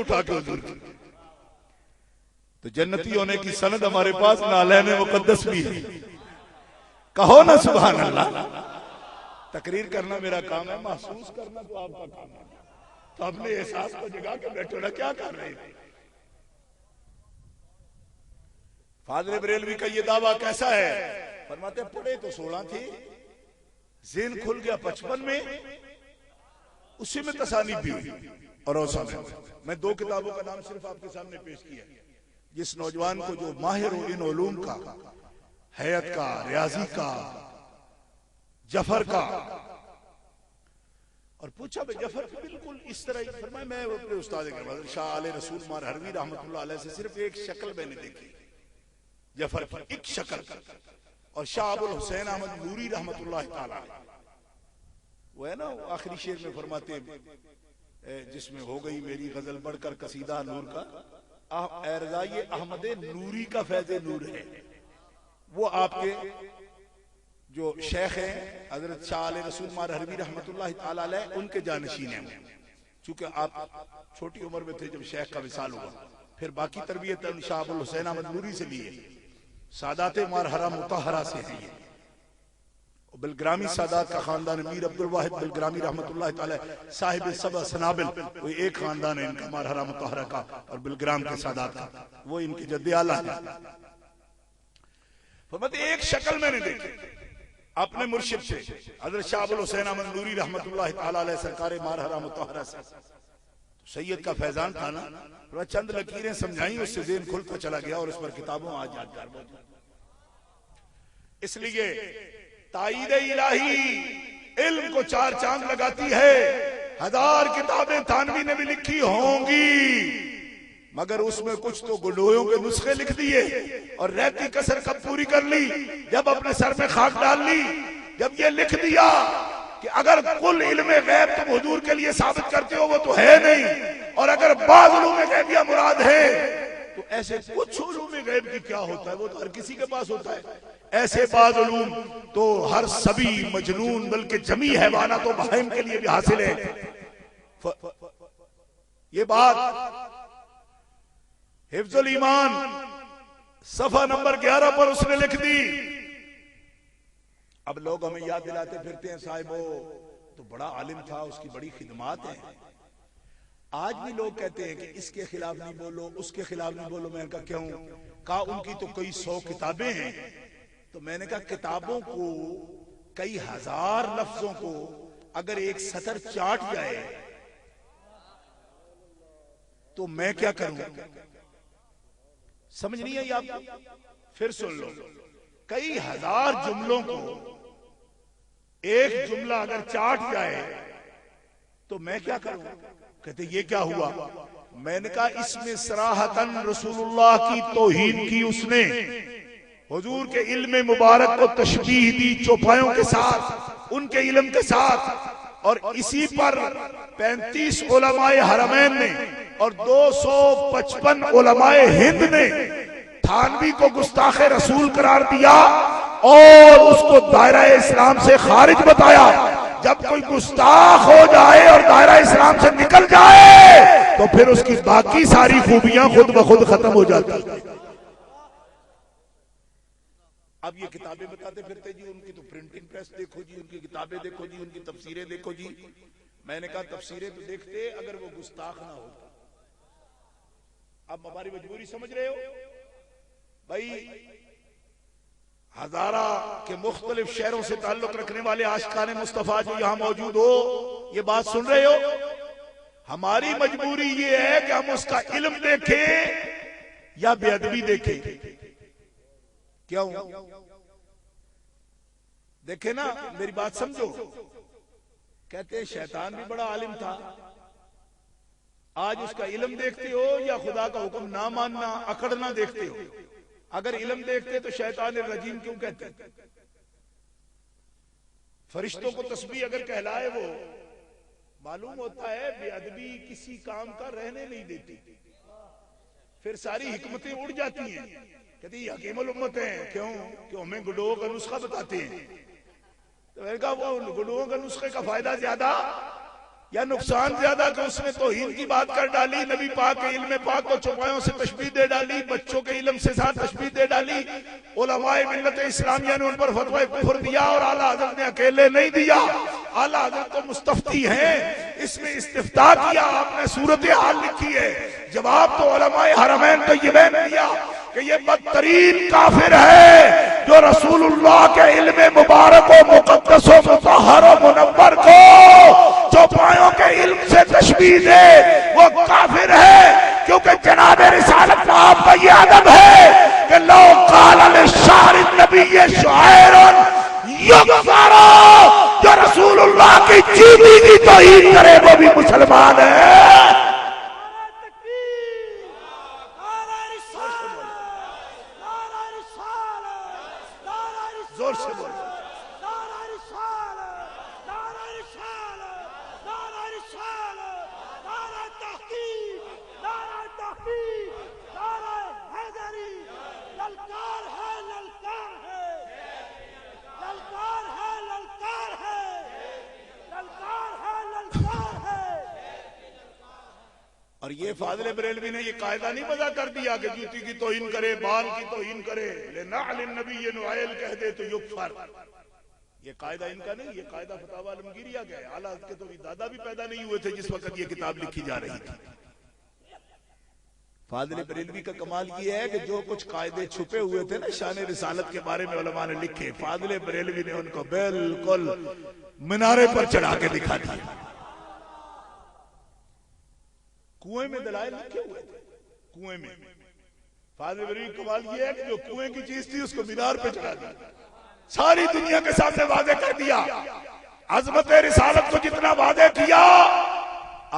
اٹھا کے حضور کی. تو جنتی ہونے کی سند ہمارے پاس نالین مقدس بھی ہے. کہو نا سبحان اللہ. تقریر کرنا میرا کام ہے، محسوس کرنا تو آپ کا کام ہے. تو اپنے احساس کو جگا کے بیٹھو نا، کیا کر رہے ہیں؟ فاضل بریلوی کا یہ دعویٰ کیسا ہے؟ فرماتے ہیں پڑھے تو 16 تھی، ذہن کھل گیا 55 میں، اسی میں تصانیف بھی ہوئی اور اوسان ہے. میں 2 کتابوں کا نام صرف آپ کے سامنے پیش کیا. جس نوجوان کو جو ماہر ہو ان علوم کا، حیات کا، ریاضی کا، جفر کا، اور پوچھا بھئی جفر کی بالکل اس طرح ہی. فرمایا میں اپنے استاد اکرم شاہ آل رسول مار ہروی رحمت اللہ علیہ سے صرف ایک شکل میں نے دیکھی، جفر کی ایک شکل. اور شاہ ابو الحسین احمد نوری رحمت اللہ تعالیٰ وہ ہے نا آخری شعر میں فرماتے ہیں جس میں ہو گئی میری غزل بڑھ کر قصیدہ نور کا، اے رضا یہ احمد نوری کا فیض نور ہے. وہ آپ کے جو شیخ ہیں حضرت شاہ علیہ رسول مار حربی رحمت اللہ تعالی علیہ، ان کے جانشین ہیں. چونکہ آپ چھوٹی عمر میں تھے جب شیخ کا وصال ہوا، پھر باقی تربیت شاہ ابو الحسین احمد نوری سے لیے. سادات مارحرہ مطہرہ سے ہیں یہ. بلگرامی سادات کا خاندان میر عبد الواحد بلگرامی رحمت اللہ تعالی صاحب سبع سنابل، وہ ایک خاندان ہے ان کا مارحرہ مطہرہ کا اور بلگرام کے سادات کا، وہ ان کی جد اعلیٰ ہے. فرماتے ایک شکل میں نے دیکھی اپنے مرشد سے حضرت شاہ ابو الحسین احمد نوری رحمت اللہ تعالی علیہ سرکار مارحرہ مطہرہ سے. سید کا فیضان تھا نا، چند لکیریں سمجھائیں، اس سے ذہن کھلتا چلا گیا اور اس پر کتابوں آج یادگار موجود. اس لیے تائید الہی علم کو 4 چاند لگاتی ہے. 1000 کتابیں تھانوی نے بھی لکھی ہوں گی، مگر اس میں کچھ تو گڈویوں کے نسخے لکھ دیے اور رہتی کسر کب پوری کر لی جب اپنے سر میں خاک ڈال لی، جب یہ لکھ دیا کہ اگر کل علم غیب تم حضور کے لیے ثابت کرتے ہو وہ تو ہے نہیں، اور اگر بعض علوم غیبیہ مراد ہے تو ایسے کچھ علوم غیب کی کیا ہوتا ہے، وہ تو ہر کسی کے پاس ہوتا ہے. ایسے بعض علوم تو ہر سبی مجنون بلکہ جمیع حیوانات و بہائم کے لیے بھی حاصل ہے. یہ بات حفظ الایمان صفحہ نمبر 11 پر اس نے لکھ دی. اب لوگ ہمیں یاد دلاتے پھرتے ہیں صاحب وہ تو بڑا عالم تھا، اس کی بڑی خدمات ہیں. آج بھی لوگ کہتے ہیں کہ اس کے خلاف نہیں بولو، اس کے خلاف نہیں بولو. میں نے کہا کیوں؟ کہا ان کی تو کئی 100 کتابیں ہیں. تو میں نے کہا کتابوں کو کئی 1000 لفظوں کو اگر ایک سطر چاٹ جائے تو میں کیا کروں؟ سمجھ نہیں آئی آپ کو؟ پھر سن لو، کئی 1000 جملوں کو ایک جملہ اگر چاٹ جائے تو میں کیا کروں؟ کہتے یہ کیا ہوا؟ میں نے کہا اس میں صراحتاً رسول اللہ کی توہین کی اس نے، حضور کے علم مبارک کو تشبیہ دی چوپایوں کے ساتھ، ان کے علم کے ساتھ. اور اسی پر 35 علماء حرمین نے اور 255 علماء ہند نے تھانوی کو گستاخ رسول قرار دیا اور اس کو دائرہ اسلام سے خارج بتایا. جب کوئی گستاخ ہو جائے اور دائرہ اسلام سے نکل جائے تو پھر اس کی باقی ساری خوبیاں خود بخود ختم ہو جاتی. اب یہ کتابیں بتاتے پھرتے جی ان کی تو پرنٹنگ پریس دیکھو جی، ان کی کتابیں دیکھو جی، ان کی تفسیریں دیکھو جی. میں نے کہا تفسیریں تو دیکھتے اگر وہ گستاخ نہ ہوتا. اب ہماری مجبوری سمجھ رہے ہو بھائی؟ ہزارہ کے مختلف شہروں سے تعلق رکھنے والے عاشقان مصطفیٰ جو یہاں موجود ہو، یہ بات سن رہے ہو؟ ہماری مجبوری یہ ہے کہ ہم اس کا علم دیکھیں یا بے ادبی دیکھیں. کیوں؟ دیکھیں نا میری بات سمجھو. کہتے ہیں شیطان بھی بڑا عالم تھا. آج اس کا علم دیکھتے ہو یا خدا کا حکم نہ ماننا اکڑنا دیکھتے ہو؟ اگر علم دیکھتے تو شیطان الرجیم کیوں کہتے؟ فرشتوں کو تسبیح اگر کہلائے وہ معلوم ہوتا ہے بے ادبی کسی کام کا رہنے نہیں دیتی، پھر ساری حکمتیں اڑ جاتی ہیں. کہتے یہ حکیم الامت ہیں. کیوں؟ کہ ہمیں گڈوؤں کا نسخہ بتاتے ہیں. تو میں نے کہا وہ گڈوؤں کا نسخے کا فائدہ زیادہ یا نقصان زیادہ کہ اس نے توہین کی بات کر ڈالی، نبی پاک کے علم پاک کو چوپایوں سے تشبیہ دے ڈالی، بچوں کے علم سے ساتھ تشبیہ دے ڈالی، علماء ملت اسلامیہ نے ان پر فتوی کفر دیا اور اعلیٰ حضرت نے اکیلے نہیں دیا، اعلیٰ حضرت تو مستفتی ہیں، اس میں استفتاء کیا، آپ نے صورتحال لکھی ہے، جواب تو علماء حرمین طیبین دیا کہ یہ بدترین کافر ہے جو رسول اللہ کے علم مبارک و مقدس و مطہر و منور کو چوپایوں کے علم سے تشبیہ دے، وہ کافر ہے، کیونکہ جناب رسالت میں آپ کا یہ ادب ہے کہ لو قال للشاعر النبی شاعر یکفر، جو رسول اللہ کی چیتی کی توہین کرے وہ بھی مسلمان ہے۔ زور سے بولو۔ اور یہ فاضل بریلوی نے یہ قاعدہ نہیں وضع کر دیا کہ جوتی کی توہین کرے، بال کی توہین کرے، لنعل النبی نعیل کہہ دے تو یکفر، یہ قاعدہ ان کا نہیں، یہ قاعدہ فتاوی عالمگیریہ کا ہے۔ اعلیٰ حضرت کے تو بھی دادا بھی پیدا نہیں ہوئے تھے جس وقت یہ کتاب لکھی جا رہی تھی۔ فاضل بریلوی کا کمال یہ ہے کہ جو کچھ قاعدے چھپے ہوئے تھے نا شان رسالت کے بارے میں علماء نے لکھے، فاضل بریلوی نے ان کو بالکل منارے پر چڑھا کے دکھا دیا۔ کنویں میں دلائل لکھے ہوئے تھے، کنویں میں۔ فاضل بریلوی کمال یہ ہے کہ جو کنویں کی چیز تھی اس کو مینار پہ چڑھا دیا، ساری دنیا کے سامنے واضح کر دیا، عظمت رسالت کو جتنا واضح کیا۔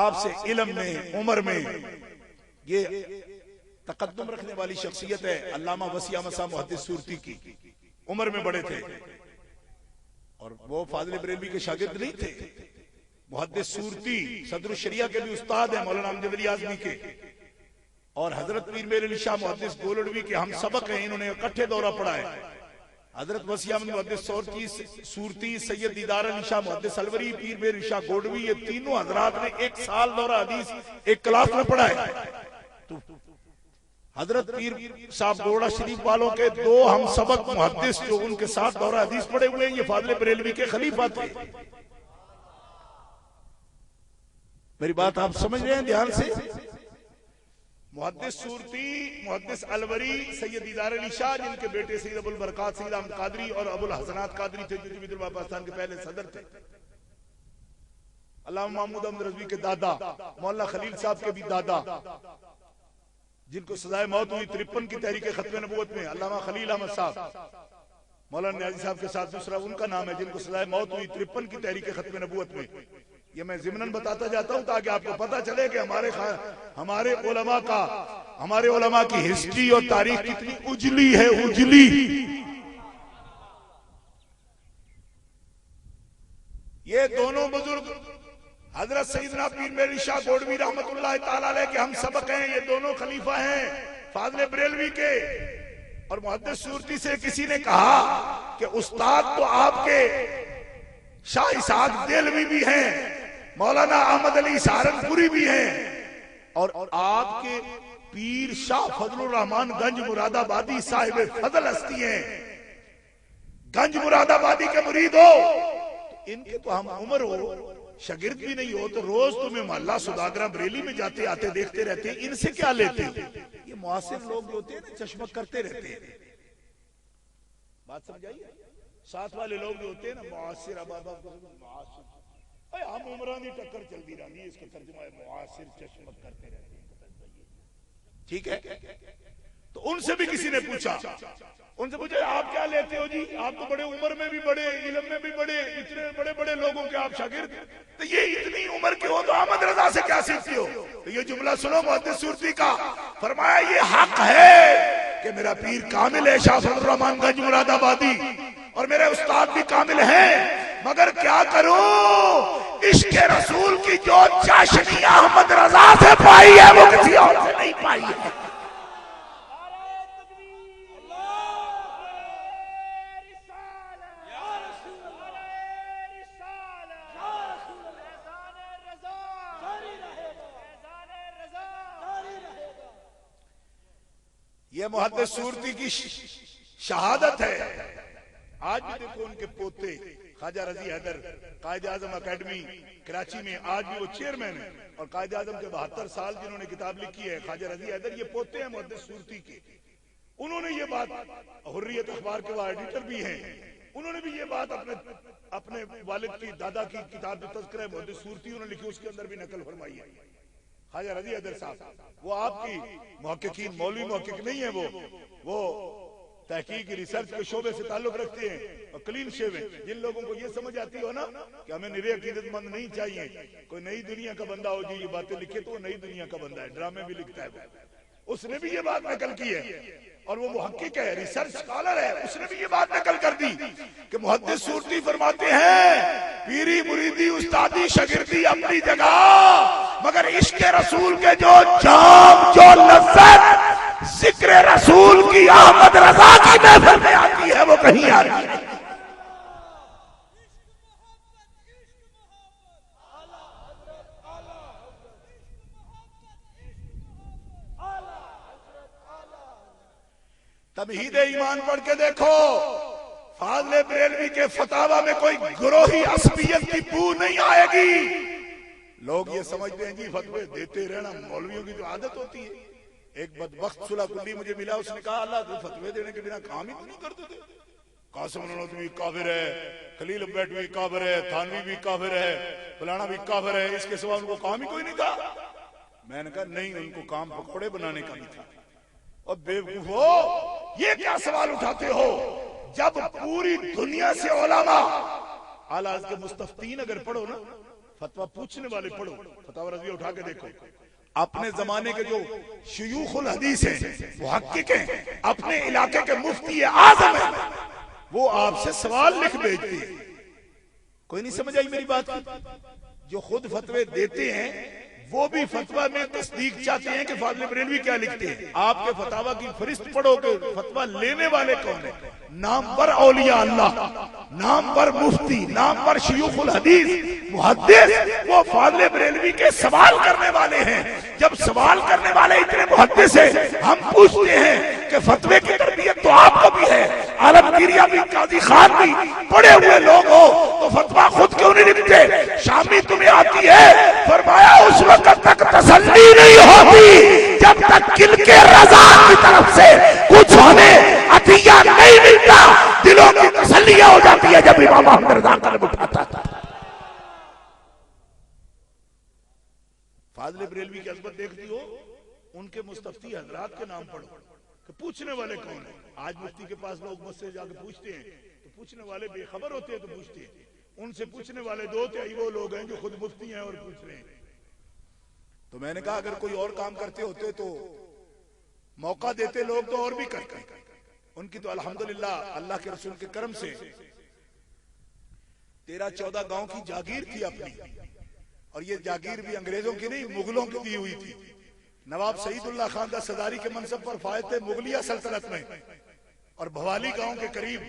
آپ سے علم میں، عمر میں یہ تقدم رکھنے والی شخصیت ہے علامہ وسیع مسا محدث سورتی کی، عمر میں بڑے تھے اور وہ فاضل بریلوی کے شاگرد نہیں تھے۔ محدث سورتی صدر الشریعہ کے بھی استاد ہیں، مولانا امجد علی اعظمی کے، اور حضرت پیر میر علی شاہ محدث گولڑوی کے ہم سبق ہیں، انہوں نے اکٹھے دورہ پڑھا ہے۔ حضرت وسیع احمد محدث سورتی، سید دیدار علی شاہ محدث الوری، پیر میر علی شاہ گولڑوی، یہ تینوں حضرات نے ایک سال دورہ حدیث ایک کلاس میں پڑھا ہے۔ حضرت پیر صاحب گوڑا شریف والوں کے دو ہم سبق محدث جو ان کے ساتھ دورہ حدیث پڑھے ہوئے ہیں، یہ فاضل بریلوی کے خلیفہ تھے۔ میری بات آپ سمجھ رہے ہیں دھیان سے؟ محدث سورتی، محدث الوری، سید دیدار علی شاہ جن کے بیٹے سید ابو البرکات سید احمد قادری اور ابو الحسنات قادری تھے جو جمعیت علماء پاکستان کے پہلے صدر تھے، علامہ محمود احمد رضوی کے دادا، مولانا خلیل صاحب کے بھی دادا جن کو سزائے موت ہوئی 53 کی تحریک ختم نبوت میں، علامہ خلیل احمد صاحب، مولانا نیازی صاحب کے ساتھ دوسرا ان کا نام ہے جن کو سزائے موت ہوئی 53 کی تحریک ختم نبوت میں۔ یہ میں ضمناً بتاتا جاتا ہوں تاکہ آپ کو پتہ چلے کہ ہمارے علماء کی ہسٹری اور تاریخ کتنی اجلی ہے، اجلی۔ یہ دونوں بزرگ حضرت سیدنا پیر میر علی شاہ گولڑوی رحمت اللہ تعالی علیہ کے ہم سبق ہیں، یہ دونوں خلیفہ ہیں فاضل بریلوی کے۔ اور محدث سورتی سے کسی نے کہا کہ استاد تو آپ کے شاہ اسحاق دہلوی بھی ہیں، مولانا احمد علی سہارنپوری بھی ہیں، اور آپ کے پیر شاہ فضل الرحمان گنج مراد آبادی صاحب فضل ہستی ہیں، گنج مراد آبادی کے مرید ہو، ان کے تو ہم عمر ہو، شاگرد بھی نہیں ہو، تو روز تمہیں محلہ سوداگرہ بریلی میں جاتے آتے دیکھتے رہتے ہیں، ان سے کیا لیتے ہیں؟ یہ معاصر لوگ جو ہوتے ہیں نا چشمک کرتے رہتے ہیں، بات سمجھائیے، ساتھ والے لوگ جو ہوتے ہیں نا معاصر، اب معاصر ہم عمرانی ٹکر چل دی رہی ہے، اس کا ترجمہ ہے معاصر چشمک کرتے رہتے ہیں، ٹھیک ہے؟ تو ان سے بھی کسی نے پوچھا، ان سے پوچھا آپ کیا لیتے ہو جی؟ آپ تو بڑے عمر میں بھی بڑے، علم میں بھی بڑے، اتنے بڑے بڑے لوگوں کے آپ شاگرد، تو یہ اتنی عمر کے ہو تو احمد رضا سے کیا سیکھتے ہو؟ تو یہ جملہ سنو محدث سورتی کا، فرمایا یہ حق ہے کہ میرا پیر کامل ہے شاہ فضل الرحمان گنج مراد آبادی، اور میرے استاد بھی کامل ہیں، مگر کیا کروں، عشق رسول کی جو چاشنی احمد رضا سے پائی ہے وہ کسی اور سے نہیں پائی ہے۔ یہ محدث سورتی کی شہادت ہے. آج بھی دیکھو ان کے پوتے خواجہ رضی حیدر قائد اعظم اکیڈمی کراچی میں آج بھی وہ چیئرمین ہیں, اور قائد اعظم کے 72 سال جنہوں نے کتاب لکھی ہے خواجہ رضی حیدر, یہ پوتے ہیں محدث سورتی کے. انہوں نے یہ بات, حریت اخبار کے وہ ایڈیٹر بھی ہیں, انہوں نے بھی یہ بات اپنے والد کی دادا کی کتاب جو تذکرہ محدث سورتی انہوں نے لکھی اس کے اندر بھی نقل فرمائی ہے. خواجہ رضی حیدر صاحب وہ آپ کی محققین مولوی محقق نہیں ہیں, وہ تحقیق ریسرچ کے شعبے سے تعلق رکھتے ہیں اور کلین شیو ہیں. جن لوگوں کو یہ سمجھ آتی ہو نا کہ ہمیں نرے عقیدت مند نہیں چاہیے, کوئی نئی دنیا کا بندہ ہو جو یہ باتیں لکھے تو وہ نئی دنیا کا بندہ ہے, ڈرامے بھی لکھتا ہے, اس نے بھی یہ بات نقل کی ہے اور وہ محقق ہے, ریسرچ اسکالر ہے, اس نے بھی یہ بات نقل کر دی کہ محدث سورتی فرماتے ہیں پیری مریدی استادی شاگردی اپنی جگہ, مگر عشق رسول کے جو جام جو لذت ذکر رسول کی احمد رضا کی محفل میں آتی ہے وہ کہیں آتی ہے. تمہید ایمان پڑھ کے دیکھو, فاضل بریلوی کے فتاوی میں کوئی گروہی عصبیت کی بو نہیں آئے گی. لوگ یہ سمجھتے ہیں جی فتوے دیتے رہنا مولویوں کی جو عادت ہوتی ہے. ایک بدبخت صلح کلی مجھے ملا, اس نے کہا اللہ تو فتوے دینے کے بنا کام ہی تو نہیں کرتے تھے. قاسم نانوتوی کافر ہے, خلیل بیٹوی کافر ہے, تھانوی بھی کافر ہے, فلانا بھی کافر ہے, اس کے سوا ان کو کام ہی کوئی نہیں تھا. میں نے کہا نہیں, ان کو کام پکوڑے بنانے کا بھی تھا. اور بے وقوفو یہ کیا سوال اٹھاتے ہو جب پوری دنیا سے علماء اعلیٰ کے مستفتین اگر پڑھو نا, فتویٰ پوچھنے والے پڑھو, فتاوی رضویہ اٹھا کے دیکھو, اپنے زمانے کے جو شیوخ الحدیث ہیں, محقق ہیں, اپنے علاقے کے مفتی اعظم ہیں, وہ آپ سے سوال لکھ بھیجتے ہیں. کوئی نہیں سمجھ آئی میری بات کی؟ جو خود فتوے دیتے ہیں وہ بھی فتویٰ میں تصدیق چاہتے ہیں کہ فاضل بریلوی کیا لکھتے ہیں. آپ کے فتاوی کی فہرست پڑھو کہ فتویٰ لینے والے کون ہیں. نام پر اولیاء اللہ, نام پر مفتی, نام پر شیوخ الحدیث محدث, وہ فاضل بریلوی کے سوال کرنے والے ہیں. جب سوال کرنے والے اتنے محدث ہیں, ہم پوچھتے ہیں کہ فتوے کی تربیت تو آپ کو بھی ہے, عالمگیریہ بھی, قاضی خان بھی پڑھے ہوئے لوگ ہو, تو فتویٰ خود کیوں نہیں لکھتے؟ شامی تمہیں آتی ہے, فرمایا اس وقت تک تسلی نہیں ہوتی جب تک دل کے رضا کی طرف سے کچھ ہمیں عطیہ نہیں ملتا. دلوں کی تسلی ہو جاتی ہے جب امام احمد رضا قلم اٹھاتا تھا. فاضل بریلوی کی عظمت دیکھتی ہو, ان کے مستفتی حضرات کے نام پڑھو کہ پوچھنے والے کون ہیں. آج مفتی کے پاس لوگ مجھ سے جا کے پوچھتے ہیں تو پوچھنے والے بے خبر ہوتے ہیں تو پوچھتے ہیں, ان سے پوچھنے والے دو تہائی وہ لوگ ہیں جو خود مفتی ہیں اور پوچھ رہے ہیں. تو میں نے کہا اگر کوئی اور کام کرتے ہوتے تو موقع دیتے لوگ تو اور بھی کرتے. ان کی تو الحمدللہ اللہ کے رسول کے کرم سے 13-14 گاؤں کی جاگیر تھی اپنی, اور یہ جاگیر بھی انگریزوں کی نہیں مغلوں کی دی ہوئی تھی. نواب سعید اللہ خان کا صداری کے منصب پر فائز تھے مغلیہ سلطنت میں, اور بھوالی گاؤں کے قریب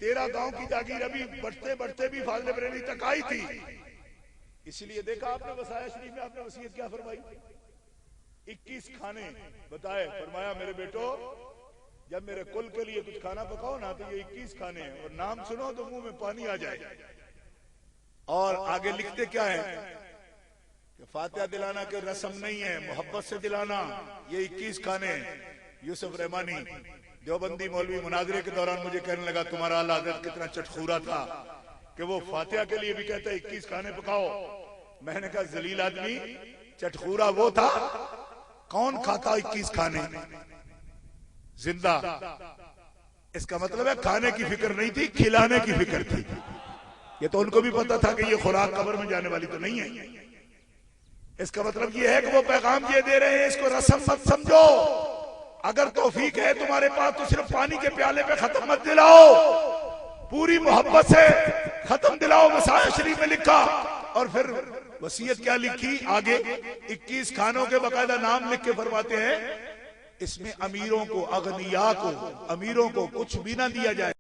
13 گاؤں کی جاگیر ابھی بڑھتے بڑھتے بھی فاضل بریلوی تک آئی تھی. اس لیے دیکھا آپ نے وصایا شریف میں آپ نے وصیت کیا فرمائی, 21 کھانے بتائے. فرمایا میرے بیٹو جب میرے کل کے لیے کچھ کھانا پکاؤ نا تو یہ 21 کھانے ہیں, اور نام سنو تو منہ میں پانی آ جائے. اور آگے لکھتے کیا ہے کہ فاتحہ دلانا کے رسم نہیں ہے, محبت سے دلانا. یہ 21 کھانے ہیں. یوسف رحمانی دیوبندی مولوی مناظرے کے دوران مجھے کہنے لگا تمہارا اعلیٰ حضرت کتنا چٹخورا تھا کہ وہ فاتحہ کے لیے بھی کہتا ہے 21 کھانے پکاؤ. میں نے کہا ذلیل آدمی, چٹخورا وہ تھا, کون کھاتا 21 کھانے زندہ. اس کا مطلب ہے کھانے کی فکر نہیں تھی, کھلانے کی فکر تھی. یہ تو ان کو بھی پتا تھا کہ یہ خوراک قبر میں جانے والی تو نہیں ہے. اس کا مطلب یہ ہے کہ وہ پیغام یہ دے رہے ہیں اس کو رسم مت سمجھو. اگر توفیق ہے تمہارے پاس تو صرف پانی کے پیالے پہ ختم مت دلاؤ, پوری محبت سے ختم دلاؤ. وصایا شریف میں لکھا, اور پھر وصیت کیا لکھی آگے, 21 کھانوں کے باقاعدہ نام لکھ کے فرماتے ہیں اس میں امیروں کو, اغنیاء کو, امیروں کو کچھ بھی نہ دیا جائے.